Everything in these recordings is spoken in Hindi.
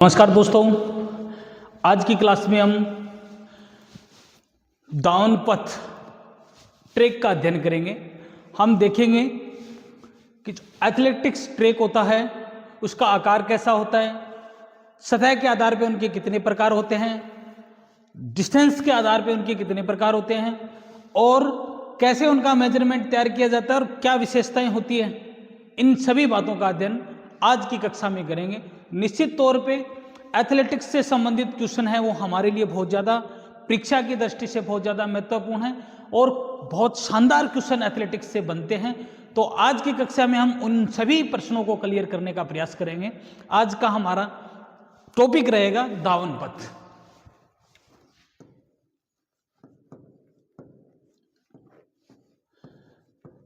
नमस्कार दोस्तों, आज की क्लास में हम दावन पथ ट्रैक का अध्ययन करेंगे। हम देखेंगे कि जो एथलेटिक्स ट्रैक होता है उसका आकार कैसा होता है, सतह के आधार पर उनके कितने प्रकार होते हैं, डिस्टेंस के आधार पर उनके कितने प्रकार होते हैं और कैसे उनका मेजरमेंट तैयार किया जाता है और क्या विशेषताएं होती है। इन सभी बातों का अध्ययन आज की कक्षा में करेंगे। निश्चित तौर पे एथलेटिक्स से संबंधित क्वेश्चन है वो हमारे लिए बहुत ज़्यादा परीक्षा की दृष्टि से बहुत ज़्यादा महत्वपूर्ण है और बहुत शानदार क्वेश्चन एथलेटिक्स से बनते हैं। तो आज की कक्षा में हम उन सभी प्रश्नों को क्लियर करने का प्रयास करेंगे। आज का हमारा टॉपिक रहेगा दावन पथ।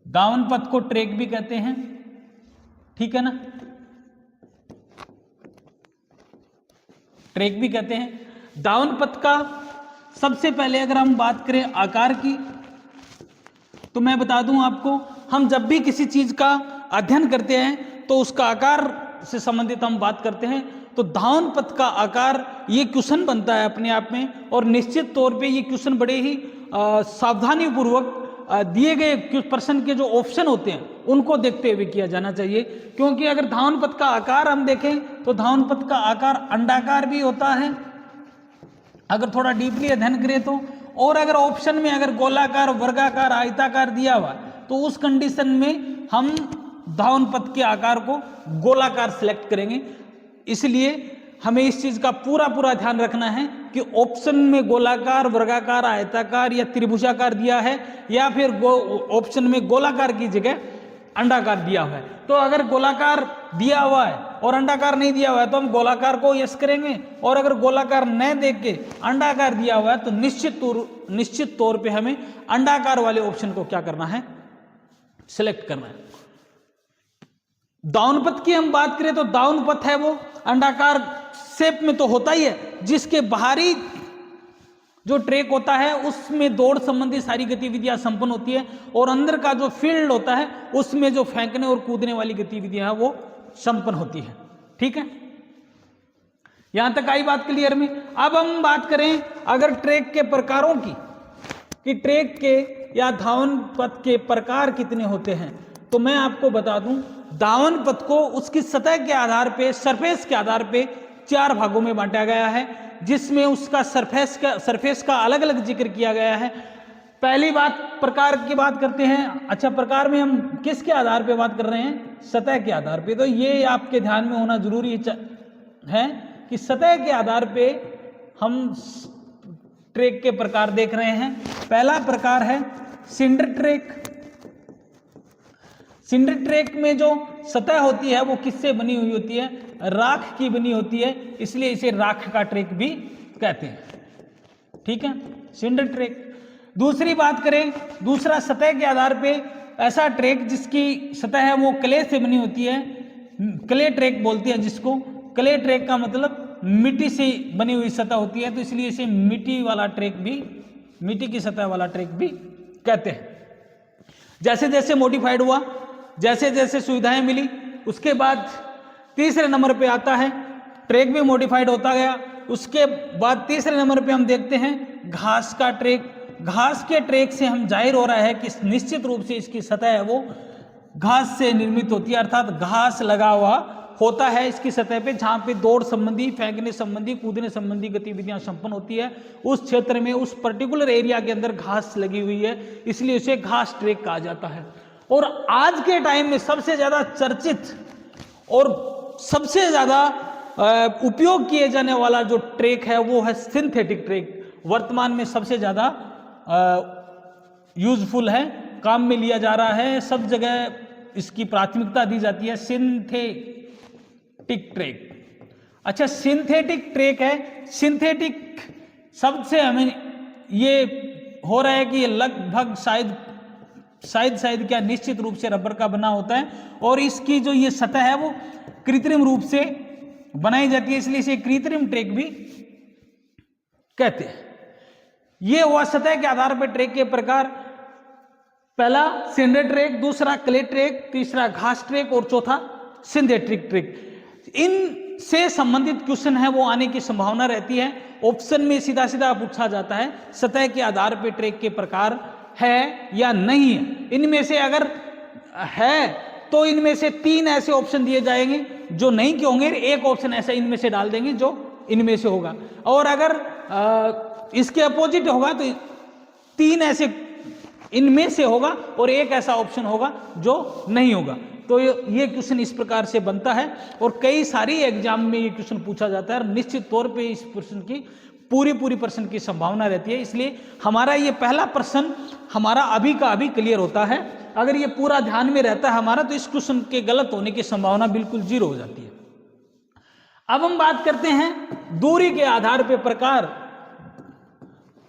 दावन पथ को ट्रैक भी कहते हैं, ठीक है ना, ट्रैक भी कहते हैं। दावन पथ का सबसे पहले अगर हम बात करें आकार की, तो मैं बता दूं आपको, हम जब भी किसी चीज का अध्ययन करते हैं तो उसका आकार से संबंधित हम बात करते हैं। तो दावन पथ का आकार ये क्वेश्चन बनता है अपने आप में और निश्चित तौर पे ये क्वेश्चन बड़े ही सावधानी पूर्वक दिए गए प्रश्न के जो ऑप्शन होते हैं उनको देखते हुए किया जाना चाहिए। क्योंकि अगर धावन पथ का आकार हम देखें तो धावन पथ का आकार अंडाकार भी होता है अगर थोड़ा डीपली अध्ययन करें तो, और अगर ऑप्शन में अगर गोलाकार, वर्गाकार, आयताकार दिया हुआ तो उस कंडीशन में हम धावन पथ के आकार को गोलाकार सिलेक्ट करेंगे। इसलिए हमें इस चीज का पूरा ध्यान रखना है कि ऑप्शन में गोलाकार, वर्गाकार, आयताकार या त्रिभुजाकार दिया है या फिर ऑप्शन में गोलाकार की जगह अंडाकार दिया हुआ है। तो अगर गोलाकार दिया हुआ है और अंडाकार नहीं दिया हुआ है तो हम गोलाकार को यस करेंगे, और अगर गोलाकार न देख के अंडाकार दिया हुआ है तो निश्चित तौर पे हमें अंडाकार वाले ऑप्शन को क्या करना है, सिलेक्ट करना है। दावन पथ की हम बात करें तो दावन पथ है वो अंडाकार शेप में तो होता ही है, जिसके बाहरी जो ट्रैक होता है उसमें दौड़ संबंधी सारी गतिविधियां संपन्न होती है और अंदर का जो फील्ड होता है उसमें जो फेंकने और कूदने वाली गतिविधियां हैं वो संपन्न होती है। ठीक है, यहां तक आई बात क्लियर में। अब हम बात करें अगर ट्रैक के प्रकारों की, कि ट्रैक के या धावन पथ के प्रकार कितने होते हैं, तो मैं आपको बता दूं दावन पथ को उसकी सतह के आधार पे, सरफेस के आधार पे 4 भागों में बांटा गया है, जिसमें उसका सरफेस का अलग अलग जिक्र किया गया है। पहली बात प्रकार की बात करते हैं। अच्छा, प्रकार में हम किसके आधार पे बात कर रहे हैं, सतह के आधार पे। तो ये आपके ध्यान में होना जरूरी है कि सतह के आधार पे हम ट्रैक के प्रकार देख रहे हैं। पहला प्रकार है सिंडर ट्रैक। सिंडर ट्रैक में जो सतह होती है वो किससे बनी हुई होती है, राख की बनी होती है, इसलिए इसे राख का ट्रैक भी कहते हैं। ठीक है, सिंडर ट्रैक। दूसरी बात करें, दूसरा सतह के आधार पे ऐसा ट्रैक जिसकी सतह है वो क्ले से बनी होती है, क्ले ट्रैक बोलते हैं जिसको। क्ले ट्रैक का मतलब मिट्टी से बनी हुई सतह होती है, तो इसलिए इसे मिट्टी वाला ट्रैक भी, मिट्टी की सतह वाला ट्रैक भी कहते हैं। जैसे जैसे मॉडिफाइड हुआ, जैसे जैसे सुविधाएं मिली, उसके बाद तीसरे नंबर पे आता है ट्रैक भी मॉडिफाइड होता गया। उसके बाद तीसरे नंबर पे हम देखते हैं घास का ट्रैक। घास के ट्रैक से हम जाहिर हो रहा है कि निश्चित रूप से इसकी सतह है वो घास से निर्मित होती है, अर्थात घास लगा हुआ होता है इसकी सतह पे, जहां पे दौड़ संबंधी, फेंकने संबंधी, कूदने संबंधी गतिविधियां संपन्न होती है। उस क्षेत्र में, उस पर्टिकुलर एरिया के अंदर घास लगी हुई है, इसलिए उसे घास ट्रैक कहा जाता है। और आज के टाइम में सबसे ज्यादा चर्चित और सबसे ज्यादा उपयोग किए जाने वाला जो ट्रैक है वो है सिंथेटिक ट्रैक। वर्तमान में सबसे ज्यादा यूजफुल है, काम में लिया जा रहा है, सब जगह इसकी प्राथमिकता दी जाती है, सिंथेटिक ट्रैक। अच्छा, सिंथेटिक ट्रैक है। सिंथेटिक शब्द से हमें ये हो रहा है कि ये लगभग शायद क्या निश्चित रूप से रबर का बना होता है और इसकी जो ये सतह है वो कृत्रिम रूप से बनाई जाती है, इसलिए इसे कृत्रिम ट्रैक भी कहते हैं। ये हुआ सतह के आधार पर ट्रैक के प्रकार। पहला सिंडर ट्रैक, दूसरा क्ले ट्रैक, तीसरा घास ट्रैक और चौथा सिंथेटिक ट्रैक। इन से संबंधित क्वेश्चन है वो आने की संभावना रहती है। ऑप्शन में सीधा सीधा पूछा जाता है सतह के आधार पर ट्रैक के प्रकार है या नहीं है। इनमें से अगर है तो इनमें से 3 ऐसे ऑप्शन दिए जाएंगे जो नहीं के होंगे, एक ऑप्शन ऐसा इनमें से डाल देंगे जो इनमें से होगा, और अगर इसके अपोजिट होगा तो 3 ऐसे इनमें से होगा और एक ऐसा ऑप्शन होगा जो नहीं होगा। तो ये क्वेश्चन इस प्रकार से बनता है और कई सारी एग्जाम में ये क्वेश्चन पूछा जाता है और निश्चित तौर पे इस प्रश्न की पूरी प्रश्न की संभावना रहती है। इसलिए हमारा ये पहला प्रश्न हमारा अभी का अभी क्लियर होता है। अगर ये पूरा ध्यान में रहता है हमारा तो इस क्वेश्चन के गलत होने की संभावना बिल्कुल 0 हो जाती है। अब हम बात करते हैं दूरी के आधार पे प्रकार,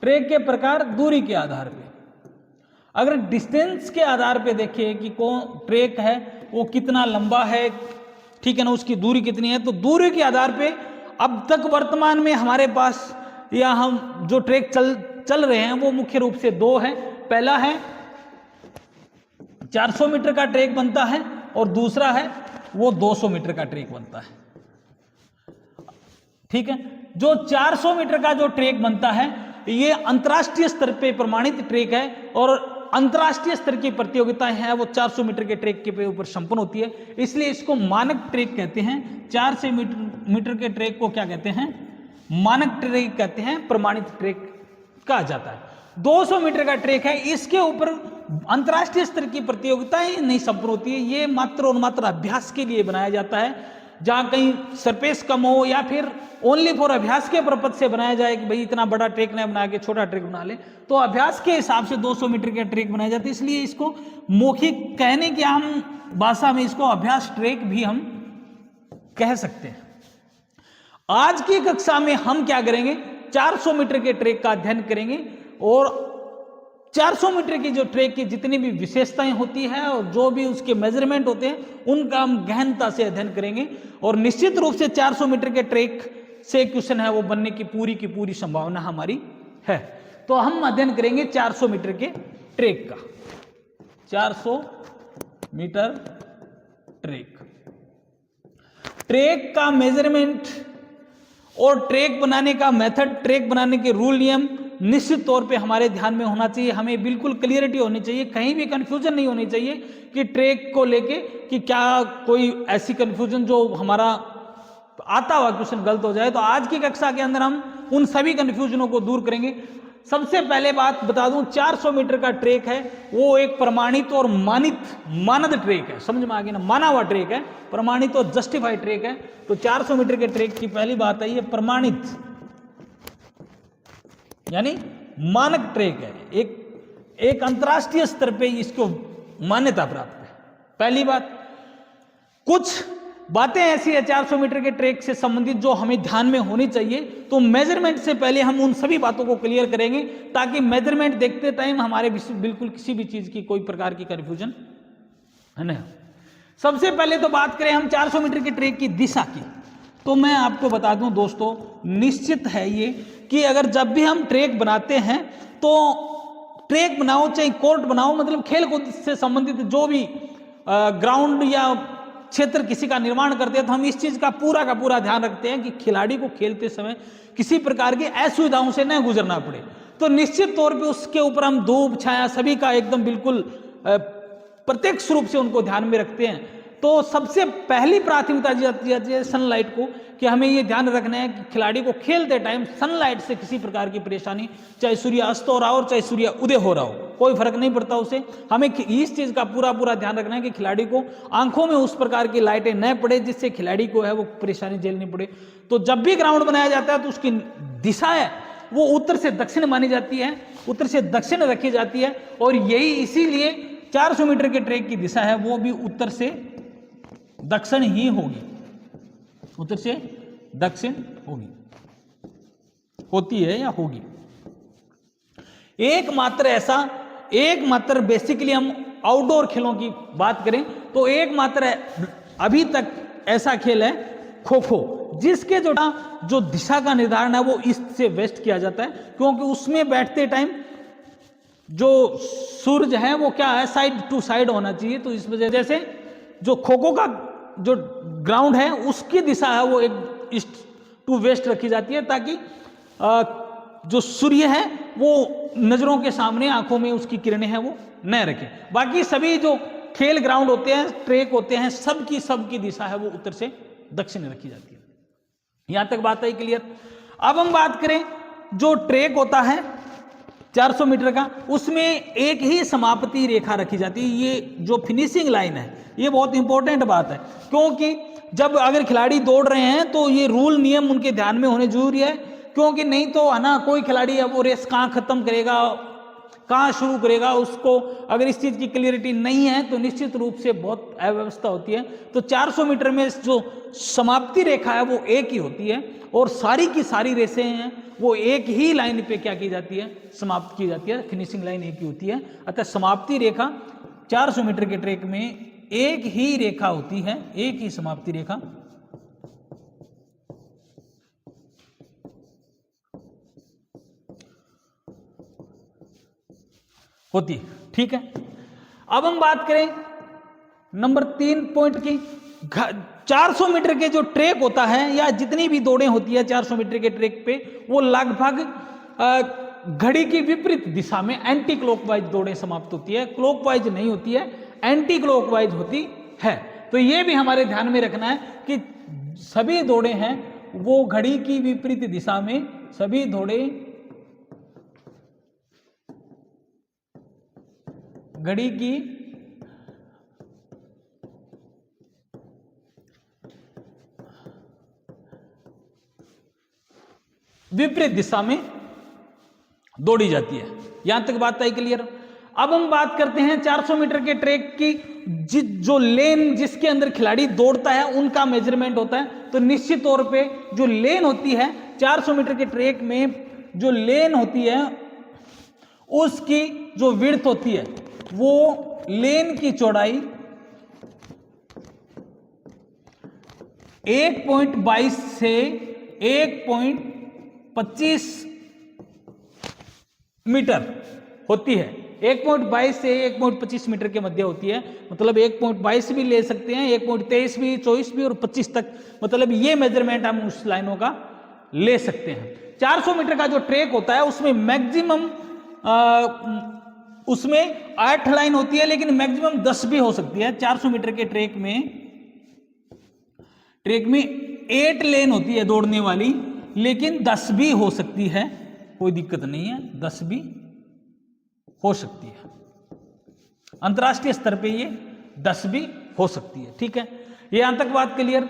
ट्रैक के प्रकार दूरी के आधार पे। अगर डिस्टेंस के आधार पे देखिए कि कौन ट्रैक है वो कितना लंबा है, ठीक है ना, उसकी दूरी कितनी है, तो दूरी के आधार पे अब तक वर्तमान में हमारे पास या हम जो ट्रैक चल रहे हैं वो मुख्य रूप से 2 है। पहला है 400 मीटर का ट्रैक बनता है और दूसरा है वो 200 मीटर का ट्रैक बनता है, ठीक है। जो 400 मीटर का जो ट्रैक बनता है ये अंतर्राष्ट्रीय स्तर पे प्रमाणित ट्रैक है और अंतर्राष्ट्रीय स्तर की प्रतियोगिताएं हैं वो 400 मीटर के ट्रैक के ऊपर संपन्न होती है, इसलिए इसको मानक ट्रैक कहते हैं। 400 मीटर के ट्रैक को क्या कहते हैं? मानक ट्रैक कहते हैं, प्रमाणित ट्रैक कहा जाता है। 200 मीटर का ट्रैक है, इसके ऊपर अंतर्राष्ट्रीय स्तर की प्रतियोगिताएं नहीं संपन्न होती है, ये मात्र और मात्र अभ्यास के लिए बनाया जाता है। जहां कहीं सरफेस कम हो या फिर ओनली फॉर अभ्यास के पर्पज से बनाया जाए कि भाई इतना बड़ा ट्रैक ना बना के छोटा ट्रैक बना ले, तो अभ्यास के हिसाब से 200 मीटर के ट्रैक बनाए जाते हैं। इसलिए इसको मौखिक कहने की आम भाषा में इसको अभ्यास ट्रैक भी हम कह सकते हैं। आज की कक्षा में हम क्या करेंगे? 400 मीटर के ट्रैक का अध्ययन करेंगे और 400 मीटर की जो ट्रैक की जितनी भी विशेषताएं होती है और जो भी उसके मेजरमेंट होते हैं उनका हम गहनता से अध्ययन करेंगे और निश्चित रूप से 400 मीटर के ट्रैक से क्वेश्चन है वो बनने की पूरी संभावना हमारी है। तो हम अध्ययन करेंगे 400 मीटर के ट्रैक का। 400 मीटर ट्रैक का मेजरमेंट और ट्रैक बनाने का मेथड, ट्रैक बनाने के रूल नियम निश्चित तौर पे हमारे ध्यान में होना चाहिए। हमें बिल्कुल क्लियरिटी होनी चाहिए, कहीं भी कंफ्यूजन नहीं होनी चाहिए कि ट्रैक को लेके कि क्या कोई ऐसी कंफ्यूजन जो हमारा आता हुआ क्वेश्चन गलत हो जाए। तो आज की कक्षा के अंदर हम उन सभी कंफ्यूजनों को दूर करेंगे। सबसे पहले बात बता दूं, 400 मीटर का ट्रैक है वो एक प्रमाणित और मानद ट्रैक है, समझ में आ गया ना, माना हुआ ट्रैक है, प्रमाणित और जस्टिफाइड ट्रैक है। तो 400 मीटर के ट्रैक की पहली बात है ये प्रमाणित यानी मानक ट्रैक है, एक अंतर्राष्ट्रीय स्तर पे इसको मान्यता प्राप्त है। पहली बात, कुछ बातें ऐसी है 400 मीटर के ट्रैक से संबंधित जो हमें ध्यान में होनी चाहिए। तो मेजरमेंट से पहले हम उन सभी बातों को क्लियर करेंगे ताकि मेजरमेंट देखते टाइम हमारे बिल्कुल किसी भी चीज की कोई प्रकार की कंफ्यूजन है ना। सबसे पहले तो बात करें हम 400 मीटर के ट्रैक की दिशा की, तो मैं आपको बता दूं दोस्तों, निश्चित है ये कि अगर जब भी हम ट्रैक बनाते हैं तो ट्रैक बनाओ चाहे कोर्ट बनाओ, मतलब खेल कूद से संबंधित जो भी ग्राउंड या क्षेत्र किसी का निर्माण करते हैं तो हम इस चीज का पूरा ध्यान रखते हैं कि खिलाड़ी को खेलते समय किसी प्रकार की असुविधाओं से न गुजरना पड़े। तो निश्चित तौर पे उसके ऊपर हम धूप छाया सभी का एकदम बिल्कुल प्रत्यक्ष रूप से उनको ध्यान में रखते हैं। तो सबसे पहली प्राथमिकता दी जाती है सनलाइट को, कि हमें ये ध्यान रखना है कि खिलाड़ी को खेलते टाइम सनलाइट से किसी प्रकार की परेशानी, चाहे सूर्य अस्त हो रहा हो और चाहे सूर्य उदय हो रहा हो, कोई फर्क नहीं पड़ता उसे। हमें इस चीज का पूरा ध्यान रखना है कि खिलाड़ी को आंखों में उस प्रकार की लाइटें न पड़े जिससे खिलाड़ी को है वो परेशानी झेलनी पड़े। तो जब भी ग्राउंड बनाया जाता है तो उसकी दिशा है वो उत्तर से दक्षिण मानी जाती है, उत्तर से दक्षिण रखी जाती है और यही इसीलिए 400 मीटर के ट्रैक की दिशा है वो भी उत्तर से दक्षिण ही होगी, उत्तर से दक्षिण होगी, होती है या होगी। एकमात्र बेसिकली हम आउटडोर खेलों की बात करें तो एकमात्र अभी तक ऐसा खेल है खो खो, जिसके जो दिशा का निर्धारण है वो ईस्ट से वेस्ट किया जाता है, क्योंकि उसमें बैठते टाइम जो सूरज है वो क्या है साइड टू साइड होना चाहिए। तो इस वजह से जो खो खो का जो ग्राउंड है उसकी दिशा है वो एक ईस्ट टू वेस्ट रखी जाती है, ताकि जो सूर्य है वो नजरों के सामने, आंखों में उसकी किरणें हैं वो न रखे। बाकी सभी जो खेल ग्राउंड होते हैं, ट्रैक होते हैं, सबकी दिशा है वो उत्तर से दक्षिण रखी जाती है। यहां तक बात है क्लियर। अब हम बात करें जो ट्रैक होता है 400 मीटर का, उसमें एक ही समाप्ति रेखा रखी जाती है। ये जो फिनिशिंग लाइन है ये बहुत इंपॉर्टेंट बात है, क्योंकि जब अगर खिलाड़ी दौड़ रहे हैं तो ये रूल नियम उनके ध्यान में होने जरूरी है, क्योंकि नहीं तो है ना, कोई खिलाड़ी है वो रेस कहाँ खत्म करेगा, कहाँ शुरू करेगा, उसको अगर इस चीज की क्लियरिटी नहीं है तो निश्चित रूप से बहुत अव्यवस्था होती है। तो 400 मीटर में जो समाप्ति रेखा है वो एक ही होती है, और सारी की सारी रेसें हैं वो एक ही लाइन पे क्या की जाती है, समाप्त की जाती है। फिनिशिंग लाइन एक ही होती है। अतः समाप्ति रेखा 400 मीटर के ट्रैक में एक ही रेखा होती है, एक ही समाप्ति रेखा होती है। ठीक है, अब हम बात करें नंबर 3 पॉइंट की। 400 मीटर के जो ट्रैक होता है या जितनी भी दौड़ें होती है 400 मीटर के ट्रैक पे, वो लगभग घड़ी की विपरीत दिशा में एंटी क्लॉकवाइज दौड़ें समाप्त होती है, क्लॉकवाइज नहीं होती है, एंटी क्लॉकवाइज होती है। तो ये भी हमारे ध्यान में रखना है कि सभी दौड़ें हैं वो घड़ी की विपरीत दिशा में, सभी दौड़ें घड़ी की विपरीत दिशा में दौड़ी जाती है। यहां तक बात आई क्लियर। अब हम बात करते हैं 400 मीटर के ट्रैक की, जो लेन जिसके अंदर खिलाड़ी दौड़ता है उनका मेजरमेंट होता है। तो निश्चित तौर पे जो लेन होती है 400 मीटर के ट्रैक में, जो लेन होती है उसकी जो विड्थ होती है, वो लेन की चौड़ाई 1.22 से 1.25 मीटर होती है। 1.22 से 1.25 मीटर के मध्य होती है। मतलब 1.22 भी ले सकते हैं, 1.23 भी, 24 भी और 25 तक, मतलब ये मेजरमेंट हम उस लाइनों का ले सकते हैं। 400 मीटर का जो ट्रैक होता है उसमें मैक्सिमम उसमें 8 लाइन होती है, लेकिन मैक्सिमम 10 भी हो सकती है। 400 मीटर के ट्रैक में 8 लेन होती है दौड़ने वाली, लेकिन 10 भी हो सकती है, कोई दिक्कत नहीं है, 10 भी हो सकती है। अंतरराष्ट्रीय स्तर पे ये 10 भी हो सकती है। ठीक है, ये यहां तक बात क्लियर।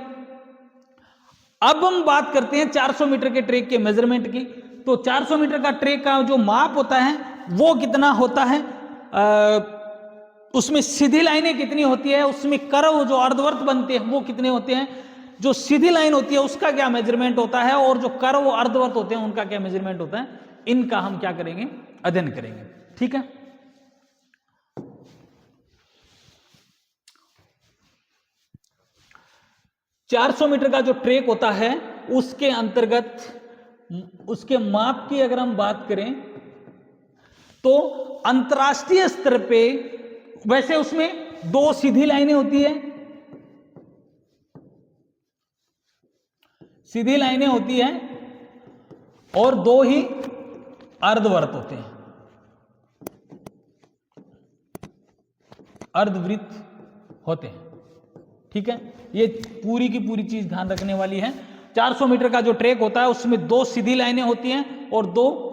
अब हम बात करते हैं 400 मीटर के ट्रैक के मेजरमेंट की। तो 400 मीटर का ट्रैक का जो माप होता है वो कितना होता है, उसमें सीधी लाइनें कितनी होती है, उसमें कर्व जो अर्धवर्त बनते हैं वो कितने होते हैं, जो सीधी लाइन होती है उसका क्या मेजरमेंट होता है, और जो कर्व अर्धवर्त होते हैं उनका क्या मेजरमेंट होता है, इनका हम क्या करेंगे, अध्ययन करेंगे। ठीक है, $400 मीटर का जो ट्रैक होता है उसके अंतर्गत उसके माप की अगर हम बात करें तो अंतरराष्ट्रीय स्तर पे वैसे उसमें 2 सीधी लाइनें होती है, सीधी लाइनें होती हैं, और 2 ही अर्धवर्त होते हैं, अर्धवृत्त होते हैं। ठीक है, ये पूरी की पूरी चीज ध्यान रखने वाली है। 400 मीटर का जो ट्रैक होता है उसमें 2 सीधी लाइनें होती हैं और 2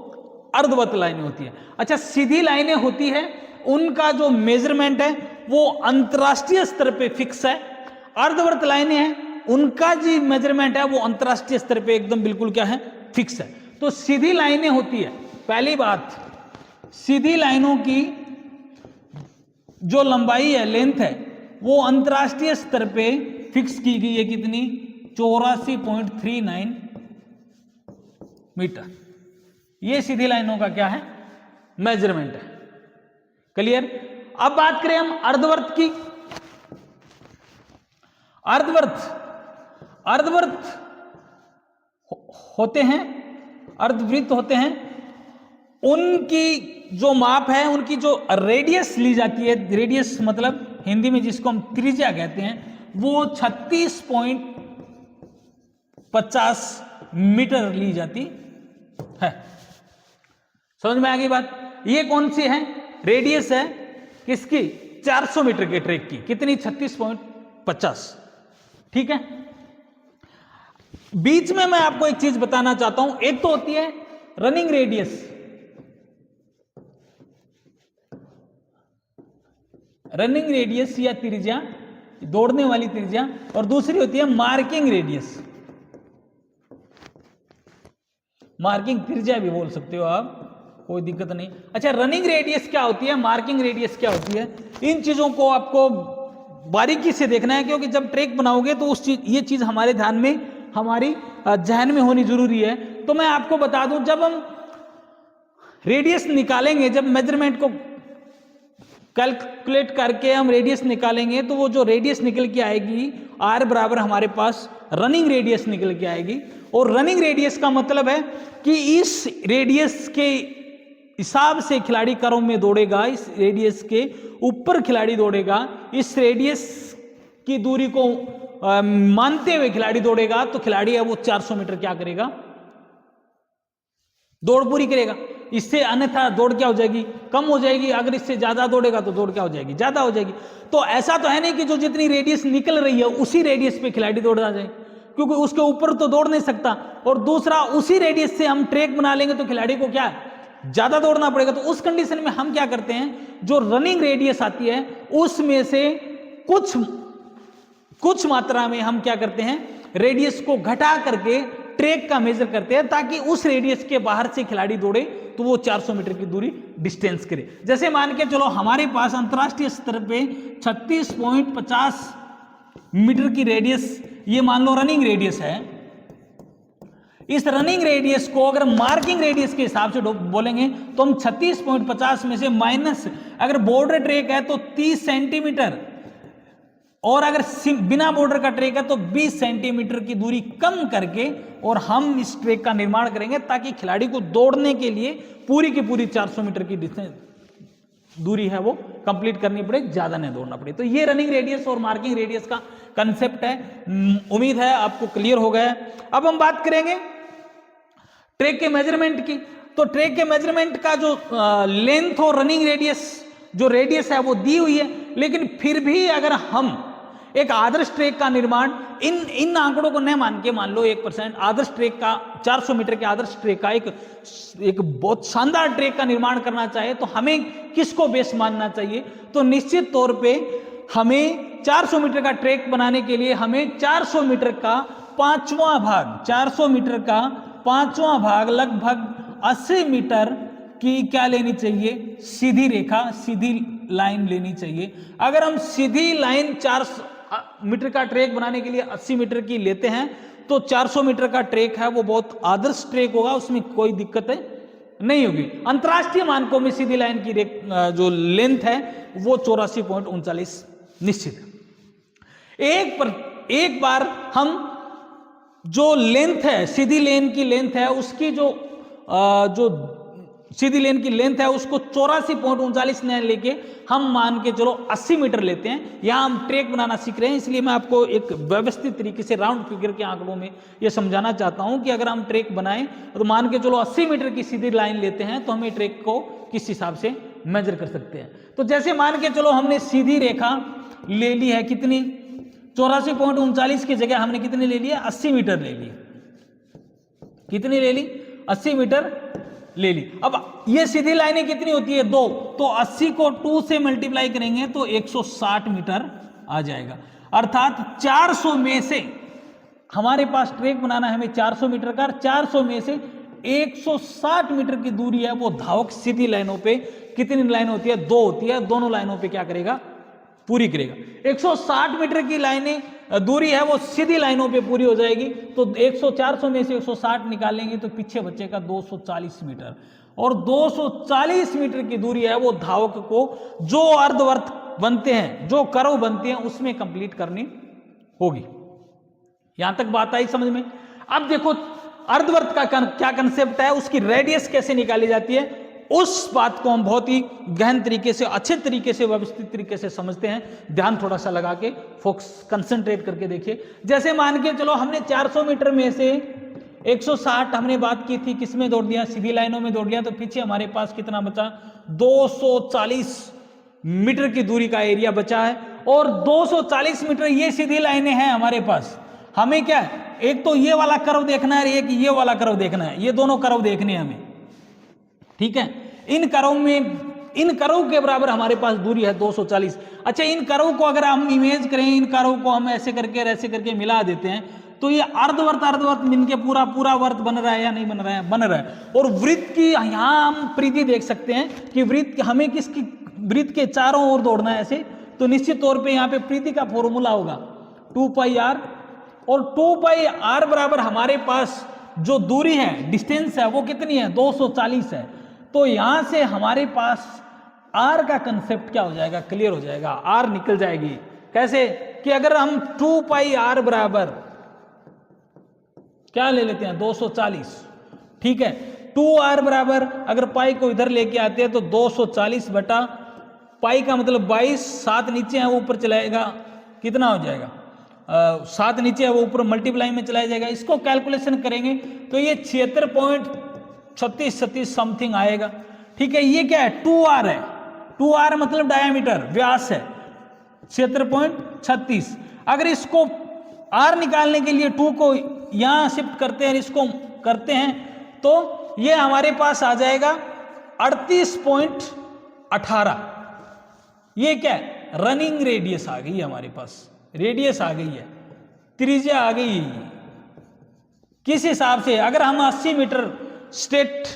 अर्धवर्त लाइनें होती हैं। अच्छा, सीधी लाइनें होती है उनका जो मेजरमेंट है वो अंतरराष्ट्रीय स्तर पे फिक्स है। अर्धवर्त लाइनें हैं उनका जो मेजरमेंट है वो अंतरराष्ट्रीय स्तर पे एकदम बिल्कुल क्या है, फिक्स है। तो सीधी लाइनें होती है, पहली बात, सीधी लाइनों की जो लंबाई है, लेंथ है, वो अंतरराष्ट्रीय स्तर पे फिक्स की गई है। कितनी? 84.39 मीटर। ये सीधी लाइनों का क्या है, मेजरमेंट है। क्लियर? अब बात करें हम अर्धवर्त की। अर्धवर्त होते हैं, अर्धवृत्त होते हैं, उनकी जो माप है, उनकी जो रेडियस ली जाती है, रेडियस मतलब हिंदी में जिसको हम त्रिज्या कहते हैं, वो 36.50 मीटर ली जाती है। समझ में आ गई बात? ये कौन सी है? रेडियस है किसकी? 400 मीटर के ट्रैक की। कितनी? 36.50। ठीक है। बीच में मैं आपको एक चीज बताना चाहता हूं। एक तो होती है रनिंग रेडियस, रनिंग रेडियस या त्रिज्या, दौड़ने वाली त्रिज्या, और दूसरी होती है मार्किंग रेडियस। मार्किंग त्रिज्या भी बोल सकते हो आप, कोई दिक्कत नहीं। अच्छा, रनिंग रेडियस क्या होती है, मार्किंग रेडियस क्या होती है, इन चीजों को आपको बारीकी से देखना है, क्योंकि जब ट्रैक बनाओगे तो उस चीज, ये चीज हमारे ध्यान में, हमारी जहन में होनी जरूरी है। तो मैं आपको बता दूं, जब हम रेडियस निकालेंगे, जब मेजरमेंट को कैलकुलेट करके हम रेडियस निकालेंगे, तो वो जो रेडियस निकल के आएगी, आर बराबर हमारे पास रनिंग रेडियस निकल के आएगी। और रनिंग रेडियस का मतलब है कि इस रेडियस के हिसाब से खिलाड़ी क्रम में दौड़ेगा, इस रेडियस के ऊपर खिलाड़ी दौड़ेगा, इस रेडियस की दूरी को मानते हुए खिलाड़ी दौड़ेगा, तो खिलाड़ी है वो 400 मीटर क्या करेगा? दौड़ पूरी करेगा। इससे अन्यथा दौड़ क्या हो जाएगी? कम हो जाएगी। अगर इससे ज्यादा दौड़ेगा तो दौड़ क्या हो जाएगी? ज्यादा हो जाएगी। तो ऐसा तो है नहीं कि जो जितनी रेडियस निकल रही है उसी रेडियस पे खिलाड़ी दौड़ जाए, क्योंकि उसके ऊपर तो दौड़ नहीं सकता। और दूसरा, उसी रेडियस से हम ट्रैक बना लेंगे तो खिलाड़ी को क्या ज्यादा दौड़ना पड़ेगा। तो उस कंडीशन में हम क्या करते हैं, जो रनिंग रेडियस आती है उसमें से कुछ मात्रा में हम क्या करते हैं, रेडियस को घटा करके ट्रैक का मेजर करते हैं, ताकि उस रेडियस के बाहर से खिलाड़ी दौड़े तो वो 400 मीटर की दूरी डिस्टेंस करे। जैसे मान के चलो हमारे पास अंतरराष्ट्रीय स्तर पे 36.50 मीटर की रेडियस, ये मान लो रनिंग रेडियस है। इस रनिंग रेडियस को अगर मार्किंग रेडियस के हिसाब से बोलेंगे तो हम 36.50 में से माइनस, अगर बॉर्डर ट्रैक है तो 30 सेंटीमीटर, और अगर बिना बॉर्डर का ट्रैक है तो 20 सेंटीमीटर की दूरी कम करके और हम इस ट्रैक का निर्माण करेंगे, ताकि खिलाड़ी को दौड़ने के लिए पूरी की पूरी 400 मीटर की दूरी है वो कंप्लीट करनी पड़े, ज्यादा नहीं दौड़ना पड़े। तो ये रनिंग रेडियस और मार्किंग रेडियस का कंसेप्ट है। उम्मीद है आपको क्लियर हो गया है। अब हम बात करेंगे ट्रैक के मेजरमेंट की। तो ट्रैक के मेजरमेंट का जो लेंथ और रनिंग रेडियस, जो रेडियस है वो दी हुई है, लेकिन फिर भी अगर हम एक आदर्श ट्रैक का निर्माण इन आंकड़ों को न मान के, मान लो 1% आदर्श ट्रैक का, 400 मीटर के आदर्श ट्रैक का एक बहुत शानदार ट्रैक का निर्माण करना चाहे तो हमें किसको बेस मानना चाहिए? तो निश्चित तौर पे हमें 400 मीटर का ट्रैक बनाने के लिए हमें 400 मीटर का 5वां भाग, 400 मीटर का 5वां भाग लगभग 80 मीटर की क्या लेनी चाहिए? सीधी रेखा, सीधी लाइन लेनी चाहिए। अगर हम सीधी लाइन 400 मीटर का ट्रैक बनाने के लिए 80 मीटर की लेते हैं तो 400 मीटर का ट्रैक है वो बहुत आदर्श ट्रैक होगा, उसमें कोई दिक्कत नहीं होगी। अंतरराष्ट्रीय मानकों में सीधी लाइन की जो लेंथ है वो 84.39 निश्चित है। एक बार हम जो लेंथ है, सीधी लेन की लेंथ है, उसकी जो सीधी लेन की लेंथ है उसको 84.39 न लेके हम मान के चलो 80 मीटर लेते हैं। यहां हम ट्रैक बनाना सीख रहे हैं, इसलिए मैं आपको एक व्यवस्थित तरीके से राउंड फिगर के आंकड़ों में ये समझाना चाहता हूं कि अगर हम ट्रैक बनाएं तो मान के चलो 80 मीटर की सीधी लाइन लेते हैं तो हमें ट्रैक को किस हिसाब से मेजर कर सकते हैं। तो जैसे मान के चलो हमने सीधी रेखा ले ली है, कितनी? 84.39 की जगह हमने कितनी ले लिया? 80 मीटर ले ली। कितनी ले ली? 80 मीटर ले ली। अब ये सीधी लाइनें कितनी होती है? 2। तो 80 को 2 से मल्टीप्लाई करेंगे तो 160 मीटर आ जाएगा। अर्थात 400 में से हमारे पास ट्रैक बनाना है हमें 400 मीटर का, 400 में से 160 मीटर की दूरी है वो धावक सीधी लाइनों पे, कितनी लाइन होती है? 2 होती है। दोनों लाइनों पे क्या करेगा? पूरी करेगा। 160 मीटर की लाइनें दूरी है वो सीधी लाइनों पे पूरी हो जाएगी। तो 400 में से 160 निकालेंगे तो पीछे बचेगा 240 मीटर, और 240 मीटर की दूरी है वो धावक को जो अर्धवर्त बनते हैं, जो कर्व बनते हैं, उसमें कंप्लीट करनी होगी। यहां तक बात आई समझ में? अब देखो अर्धवर्त का क्या कंसेप्ट है, उसकी रेडियस कैसे निकाली जाती है। उस बात को हम बहुत ही गहन तरीके से, अच्छे तरीके से, व्यवस्थित तरीके से समझते हैं। ध्यान थोड़ा सा लगा के, फोकस, कंसंट्रेट करके देखिए। जैसे मान के चलो हमने 400 मीटर में से 160 हमने बात की थी, किस में दौड़ दिया, सीधी लाइनों में दौड़ दिया, तो पीछे हमारे पास कितना बचा, 240 मीटर की दूरी का एरिया बचा है। और 240 मीटर ये सीधी लाइनें हैं हमारे पास। हमें क्या है, एक तो ये वाला कर्व देखना है, एक ये वाला कर्व देखना है, ये दोनों कर्व देखने हैं हमें, ठीक है। इन कर्व में, इन कर्व के बराबर हमारे पास दूरी है 240। अच्छा, इन कर्व को अगर हम इमेज करें, इन कर्व को हम ऐसे करके मिला देते हैं, तो ये अर्धवर्त मिलके पूरा पूरा वर्त बन रहा है या नहीं बन रहा है, बन रहा है। और वृत्त की यहाँ हम परिधि देख सकते हैं कि वृत्त हमें किसकी, वृत्त के चारों ओर दौड़ना है ऐसे, तो निश्चित तौर पे यहाँ पे परिधि का फॉर्मूला होगा 2πr, और 2πr बराबर हमारे पास जो दूरी है, डिस्टेंस है, वो कितनी है, 240 है। तो यहां से हमारे पास r का कंसेप्ट क्या हो जाएगा, क्लियर हो जाएगा, r निकल जाएगी। कैसे कि अगर हम 2πr बराबर क्या ले लेते हैं, 240, ठीक है। 2r बराबर अगर पाई को इधर लेके आते हैं तो 240 बटा पाई का मतलब 22, 7 नीचे है वो ऊपर चलाएगा, कितना हो जाएगा, 7 नीचे है वो ऊपर मल्टीप्लाई में चलाया जाएगा। इसको कैलकुलेशन करेंगे तो ये 76.36 समथिंग आएगा, ठीक है। ये क्या है, 2r है, 2r मतलब डायमीटर, व्यास है 76.36। अगर इसको r निकालने के लिए 2 को यहां शिफ्ट करते हैं, इसको करते हैं, तो ये हमारे पास आ जाएगा 38.18। ये क्या है, रनिंग रेडियस आ गई है हमारे पास, रेडियस आ गई है, त्रिज्या आ गई है। किस हिसाब से, अगर हम 80 मीटर स्ट्रेट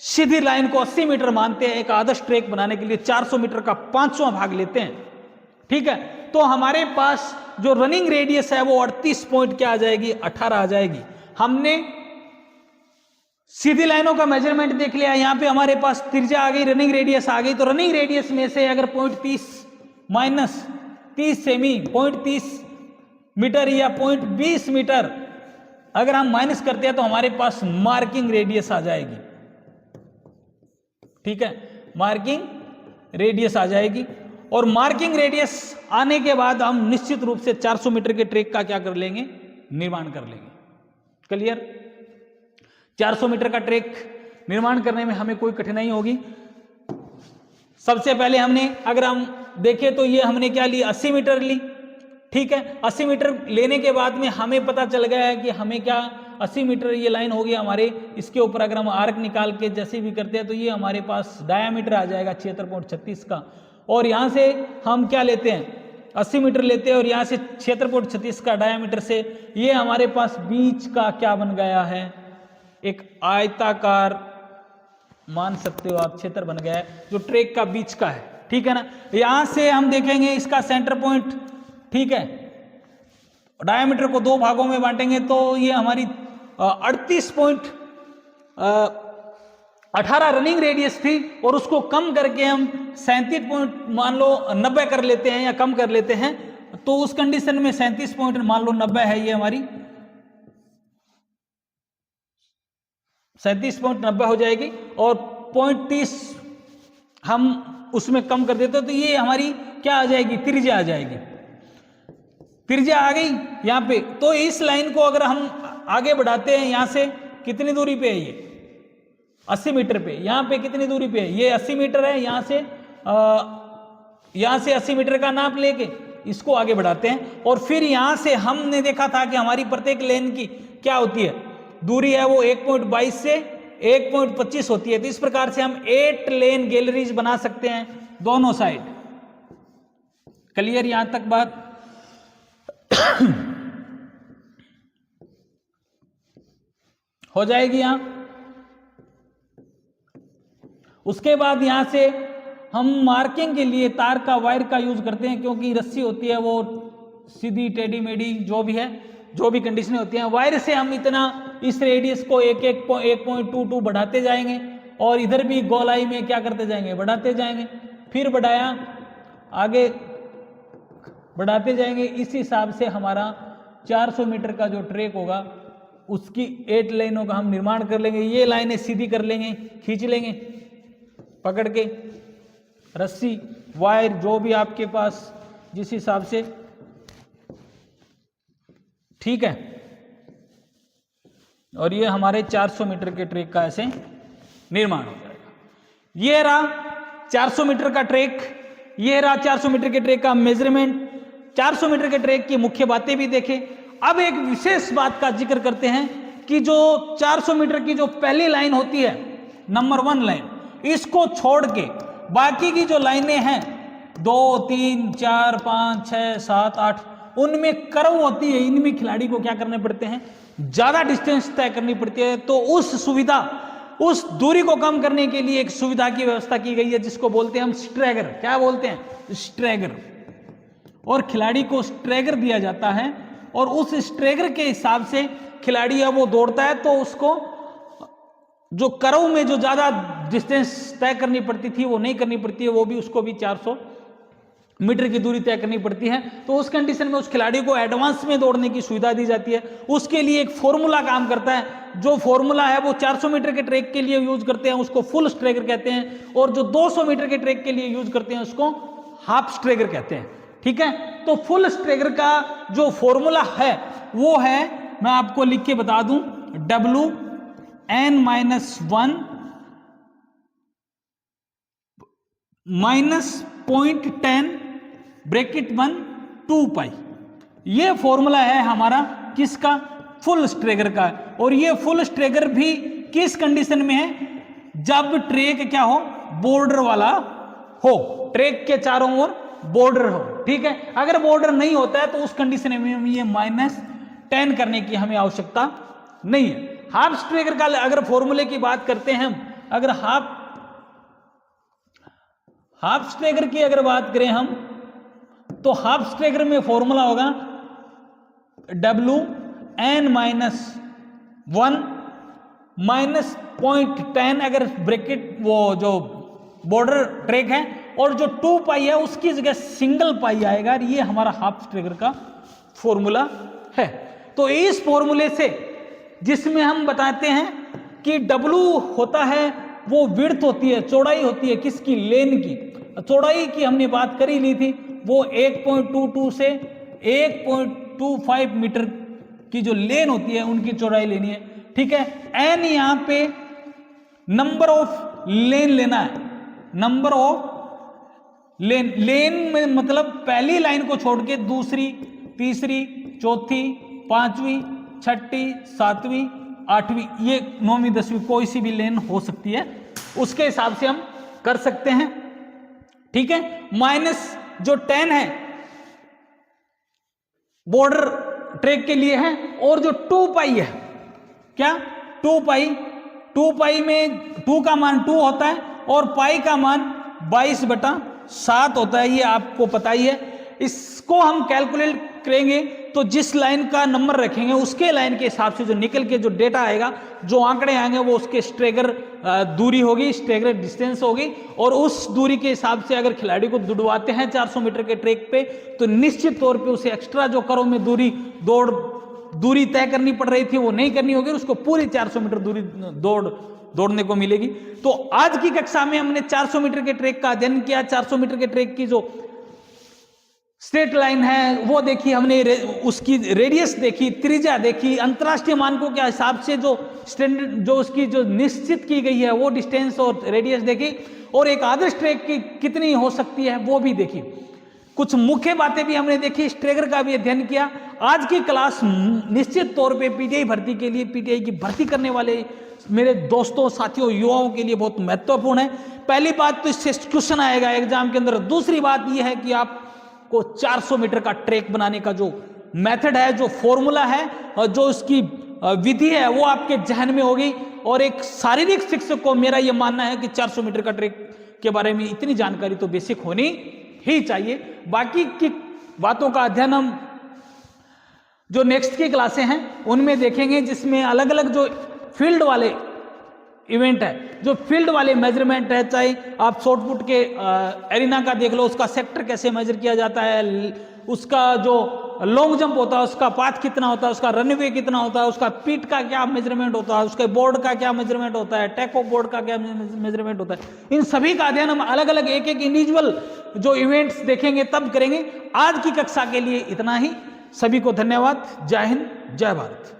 सीधी लाइन को 80 मीटर मानते हैं, एक आदर्श ट्रैक बनाने के लिए 400 मीटर का 5वां भाग लेते हैं, ठीक है, तो हमारे पास जो रनिंग रेडियस है वो 38 पॉइंट क्या आ जाएगी, 18 आ जाएगी। हमने सीधी लाइनों का मेजरमेंट देख लिया, यहां पे हमारे पास त्रिज्या आ गई, रनिंग रेडियस आ गई, तो रनिंग रेडियस में से अगर 0.30 माइनस 30 सेमी, 0.30 मीटर या 0.20 मीटर अगर हम माइनस करते हैं तो हमारे पास मार्किंग रेडियस आ जाएगी, ठीक है, मार्किंग रेडियस आ जाएगी। और मार्किंग रेडियस आने के बाद हम निश्चित रूप से 400 मीटर के ट्रैक का क्या कर लेंगे, निर्माण कर लेंगे। क्लियर, 400 मीटर का ट्रैक निर्माण करने में हमें कोई कठिनाई होगी। सबसे पहले हमने, अगर हम देखें तो ये हमने क्या ली, 80 मीटर ली, ठीक है। 80 मीटर लेने के बाद में हमें पता चल गया है कि हमें क्या, 80 मीटर ये लाइन होगी हमारे, इसके ऊपर अगर हम आर्क निकाल के जैसे भी करते हैं तो ये हमारे पास डायामीटर आ जाएगा 76.36 का। और यहाँ से हम क्या लेते हैं, 80 मीटर लेते हैं और यहाँ से 76.36 का डायामीटर से ये हमारे पास बीच का क्या बन गया है, एक आयताकार मान सकते हो आप क्षेत्र बन गया है जो ट्रैक का बीच का है, ठीक है ना। यहां से हम देखेंगे इसका सेंटर पॉइंट, ठीक है, डायमीटर को 2 भागों में बांटेंगे तो ये हमारी 38.18 रनिंग रेडियस थी, और उसको कम करके हम 37 पॉइंट मान लो 90 कर लेते हैं या कम कर लेते हैं, तो उस कंडीशन में 37 पॉइंट मान लो 90 है, ये हमारी 37.90 हो जाएगी। और 0.30 हम उसमें कम कर देते तो ये हमारी क्या आ जाएगी, त्रिज्या आ जाएगी, त्रिज्या आ गई यहाँ पे। तो इस लाइन को अगर हम आगे बढ़ाते हैं, यहाँ से कितनी दूरी पे है, ये 80 मीटर पे, यहाँ पे कितनी दूरी पे है, ये 80 मीटर है, यहाँ से 80 मीटर का नाप लेके इसको आगे बढ़ाते हैं। और फिर यहाँ से हमने देखा था कि हमारी प्रत्येक लेन की क्या होती है, दूरी है वो 1.22 से 1.25 होती है। तो इस प्रकार से हम 8 लेन गैलरीज बना सकते हैं दोनों साइड। क्लियर यहां तक बात? हो जाएगी यहां। उसके बाद यहां से हम मार्किंग के लिए तार का, वायर का यूज करते हैं, क्योंकि रस्सी होती है वो सीधी टेढ़ी मेढ़ी जो भी है, जो भी कंडीशनें होती हैं, वायर से हम इतना इस रेडियस को 1.22 बढ़ाते जाएंगे और इधर भी गोलाई में क्या करते जाएंगे, बढ़ाते जाएंगे, फिर बढ़ाया, आगे बढ़ाते जाएंगे। इस हिसाब से हमारा 400 मीटर का जो ट्रैक होगा उसकी 8 लाइनों का हम निर्माण कर लेंगे। ये लाइनें सीधी कर लेंगे, खींच लेंगे, पकड़ के रस्सी वायर जो भी आपके पास जिस हिसाब से, ठीक है। और ये हमारे 400 मीटर के ट्रैक का ऐसे निर्माण हो जाएगा। ये रहा 400 मीटर का ट्रैक, ये रहा 400 मीटर के ट्रैक का मेजरमेंट। 400 मीटर के ट्रैक की मुख्य बातें भी देखें। अब एक विशेष बात का जिक्र करते हैं कि जो 400 मीटर की जो पहली लाइन होती है, नंबर 1 लाइन, इसको छोड़ के बाकी की जो लाइनें हैं 2, 3, 4, 5, 6, 7, 8, उनमें कर्व होती है। इनमें खिलाड़ी को क्या करने पड़ते हैं, ज्यादा डिस्टेंस तय करनी पड़ती है। तो उस दूरी को कम करने के लिए एक सुविधा की व्यवस्था की गई है जिसको बोलते हैं हम स्ट्रैगर। क्या बोलते हैं, स्ट्रैगर। और खिलाड़ी को स्ट्रैगर दिया जाता है और उस स्ट्रैगर के हिसाब से खिलाड़ी अब वो दौड़ता है तो उसको जो कर्व में जो ज्यादा डिस्टेंस तय करनी पड़ती थी वो नहीं करनी पड़ती है, वो भी उसको भी 400 मीटर की दूरी तय करनी पड़ती है। तो उस कंडीशन में उस खिलाड़ी को एडवांस में दौड़ने की सुविधा दी जाती है। उसके लिए एक फॉर्मूला काम करता है, जो फॉर्मूला है वो 400 मीटर के ट्रैक के लिए यूज करते हैं, उसको फुल स्ट्रैगर कहते हैं। और जो 200 मीटर के ट्रैक के लिए यूज करते हैं उसको हाफ स्ट्रैगर कहते हैं, ठीक है। तो फुल स्ट्रैगर का जो फॉर्मूला है वो है, मैं आपको लिख के बता दूं, WN-1 -0.10 ब्रैकेट 1 2 पाई। ये फॉर्मूला है हमारा किसका, फुल स्ट्रैगर का। और ये फुल स्ट्रैगर भी किस कंडीशन में है, जब ट्रैक क्या हो, बॉर्डर वाला हो, ट्रैक के चारों ओर बॉर्डर हो, ठीक है। अगर बॉर्डर नहीं होता है तो उस कंडीशन में ये -10 करने की हमें आवश्यकता नहीं है। हाफ स्ट्रैगर का अगर फॉर्मूले की बात करते हैं हम, अगर हाफ स्ट्रैगर की अगर बात करें हम, तो हाफ स्ट्रैगर में फॉर्मूला होगा WN-1 -0.10, अगर ब्रैकेट वो जो बॉर्डर ट्रैक है, और जो 2 पाई है उसकी जगह सिंगल पाई आएगा। ये हमारा हाफ स्ट्रैगर का फॉर्मूला है। तो इस फॉर्मूले से, जिसमें हम बताते हैं कि W होता है वो विड्थ होती है, चौड़ाई होती है किसकी, लेन की। चौड़ाई की हमने बात कर ही ली थी, वो 1.22 से 1.25 मीटर की जो लेन होती है उनकी चौड़ाई लेनी है, ठीक है। N यहां पे नंबर ऑफ लेन लेना है, नंबर ऑफ लेन में मतलब पहली लाइन को छोड़ के दूसरी, तीसरी, चौथी, पांचवी, छठी, सातवीं, आठवीं, ये 9वीं 10वीं कोई सी भी लेन हो सकती है, उसके हिसाब से हम कर सकते हैं, ठीक है। माइनस जो 10 है बॉर्डर ट्रैक के लिए है, और जो 2 पाई है, क्या 2 पाई में 2 का मान 2 होता है और पाई का मान 22/7 होता है, ये आपको पता ही है। इसको हम कैलकुलेट करेंगे तो जिस लाइन का नंबर रखेंगे उसके लाइन के हिसाब से जो निकल के जो डेटा आएगा, जो आंकड़े आएंगे, वो उसके स्ट्रैगर दूरी होगी, स्ट्रैगर डिस्टेंस होगी। और उस दूरी के हिसाब से अगर खिलाड़ी को दुड़वाते हैं 400 मीटर के ट्रैक पे, तो निश्चित तौर पे उसे एक्स्ट्रा जो करो में दूरी तय करनी पड़ रही थी वो नहीं करनी होगी, उसको पूरी 400 मीटर दूरी दौड़ने को मिलेगी। तो आज की कक्षा में हमने 400 मीटर के ट्रैक का अध्ययन किया। 400 मीटर के ट्रैक की जो स्ट्रेट लाइन है वो देखी हमने, उसकी रेडियस देखी, त्रिज्या देखी, अंतरराष्ट्रीय मानकों के हिसाब से जो स्टैंडर्ड जो उसकी जो निश्चित की गई है वो डिस्टेंस और रेडियस देखी, और एक आदर्श ट्रैक की कितनी हो सकती है वो भी देखी। कुछ मुख्य बातें भी हमने देखी, स्ट्रैगर का भी अध्ययन किया। आज की क्लास निश्चित तौर पे पीटीआई भर्ती के लिए, पीटीआई की भर्ती करने वाले मेरे दोस्तों, साथियों, युवाओं के लिए बहुत महत्वपूर्ण है। पहली बात तो इससे क्वेश्चन आएगा एग्जाम के अंदर। दूसरी बात यह है कि आपको 400 मीटर का ट्रैक बनाने का जो मेथड है, जो फॉर्मूला है और जो उसकी विधि है वो आपके जहन में होगी। और एक शारीरिक शिक्षक को मेरा यह मानना है कि 400 मीटर का ट्रैक के बारे में इतनी जानकारी तो बेसिक होनी ही चाहिए। बाकी की बातों का अध्ययन हम जो नेक्स्ट की क्लासें हैं उनमें देखेंगे, जिसमें अलग अलग जो फील्ड वाले इवेंट है, जो फील्ड वाले मेजरमेंट है, चाहे आप शॉर्ट पुट के एरिना का देख लो, उसका सेक्टर कैसे मेजर किया जाता है, उसका जो लॉन्ग जंप होता है उसका पाथ कितना होता है, उसका रनवे कितना होता है, उसका पीट का क्या मेजरमेंट होता है, उसके बोर्ड का क्या मेजरमेंट होता है, टेक ऑफ बोर्ड का क्या मेजरमेंट होता है, इन सभी का अध्ययन हम अलग अलग एक एक इंडिविजुअल जो इवेंट्स देखेंगे तब करेंगे। आज की कक्षा के लिए इतना ही। सभी को धन्यवाद। जय हिंद, जय भारत।